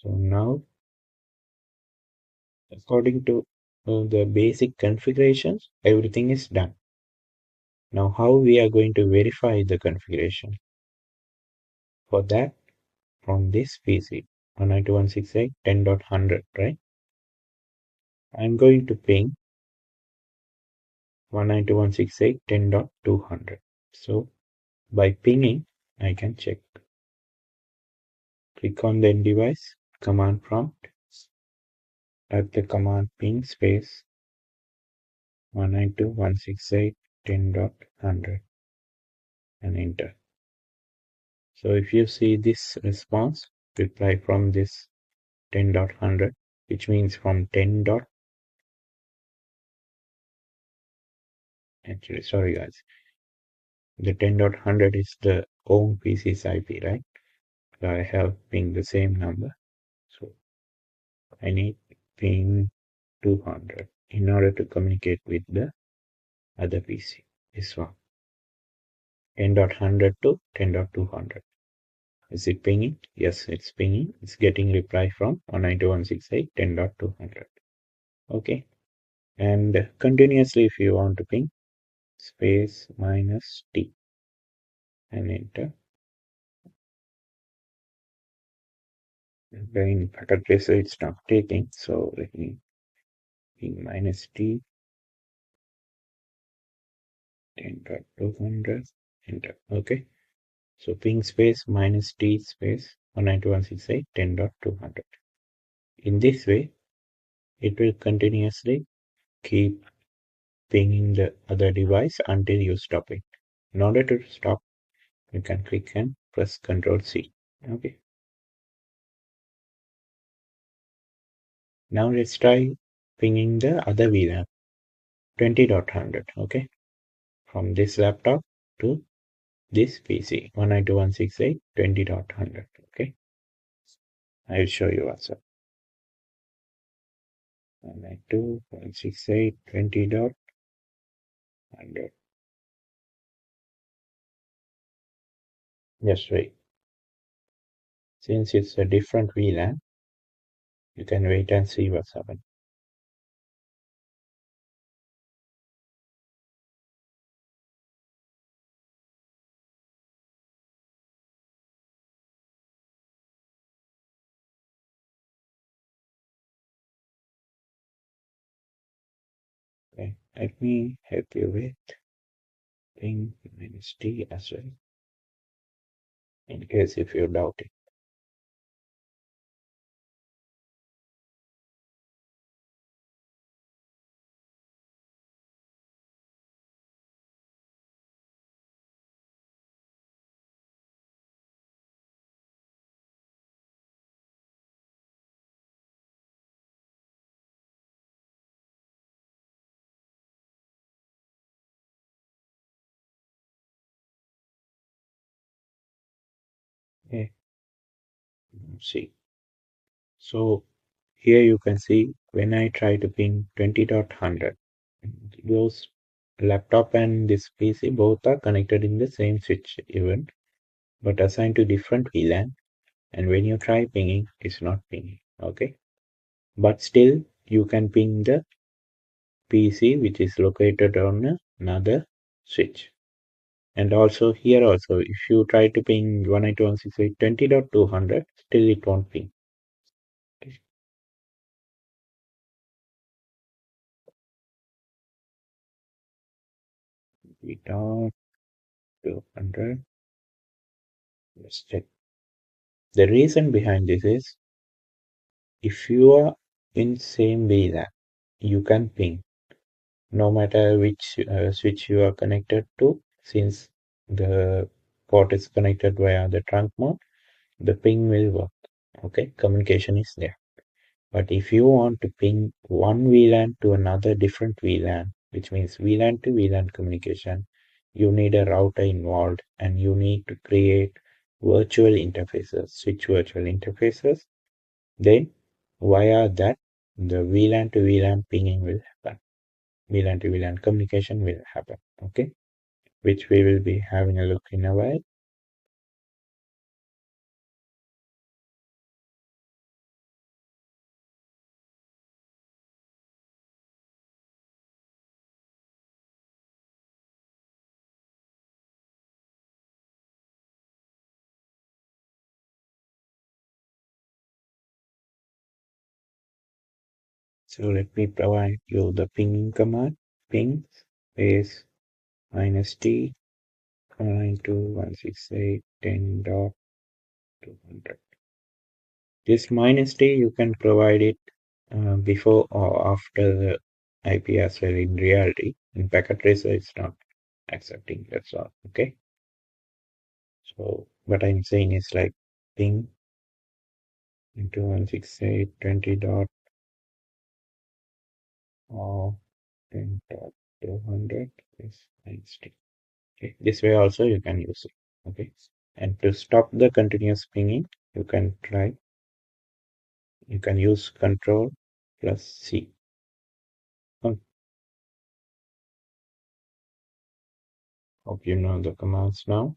So now, according to the basic configurations, everything is done. Now, how we are going to verify the configuration? For that, from this PC, 192.168.10.100, right? I'm going to ping 192.168.10.200. So by pinging, I can check. Click on the end device, command prompt, type the command ping space 192.168.10.100 and enter. So if you see this response, reply from this 10.100, which means from 10. Actually, sorry guys, the 10.100 is the home PC's IP, right? So I have pinged the same number. So I need ping 200 in order to communicate with the other PC. This one. 10.100 to 10.200. Is it pinging? Yes, it's pinging. It's getting reply from 192.168.10.200. Okay. And continuously, if you want to ping, space minus T and enter. In packet tracer, it's not taking. So let me ping minus T 10.200 enter. Okay. So ping space minus T space 192.168.10.200. In this way, it will continuously keep pinging the other device until you stop it. In order to stop, you can click and press Ctrl C. Okay. Now let's try pinging the other VLAN 20.100. Okay. From this laptop to this PC 192.168.20.100. Okay. I will show you what's up. 192.168.20.100. Just wait. Since it's a different VLAN, you can wait and see what's happening. Okay, let me help you with ping minus T as well, in case if you doubt it. Okay, see. So here you can see when I try to ping 20.100, those laptop and this PC both are connected in the same switch event, but assigned to different VLAN. And when you try pinging, it's not pinging. Okay, but still you can ping the PC which is located on another switch. And also here also, if you try to ping 192.168.20.200, still it won't ping. Okay. Without 200, let's check. The reason behind this is if you are in same VLAN, you can ping no matter which switch you are connected to. Since the port is connected via the trunk mode, the ping will work. Okay, communication is there. But if you want to ping one VLAN to another different VLAN, which means VLAN to VLAN communication, you need a router involved and you need to create virtual interfaces, switch virtual interfaces. Then via that, the VLAN to VLAN pinging will happen. VLAN to VLAN communication will happen. Okay, which we will be having a look in a while. So let me provide you the pinging command. Ping space -t 192.168.10.200. This -t you can provide it before or after the IP as well in reality. In packet tracer, it's not accepting. That's all. Okay. So what I'm saying is like ping into 168.20 dot or 10.200 is -t. Okay. This way also you can use it. Okay. And to stop the continuous pinging, you can use control plus C. Hope you know the commands now.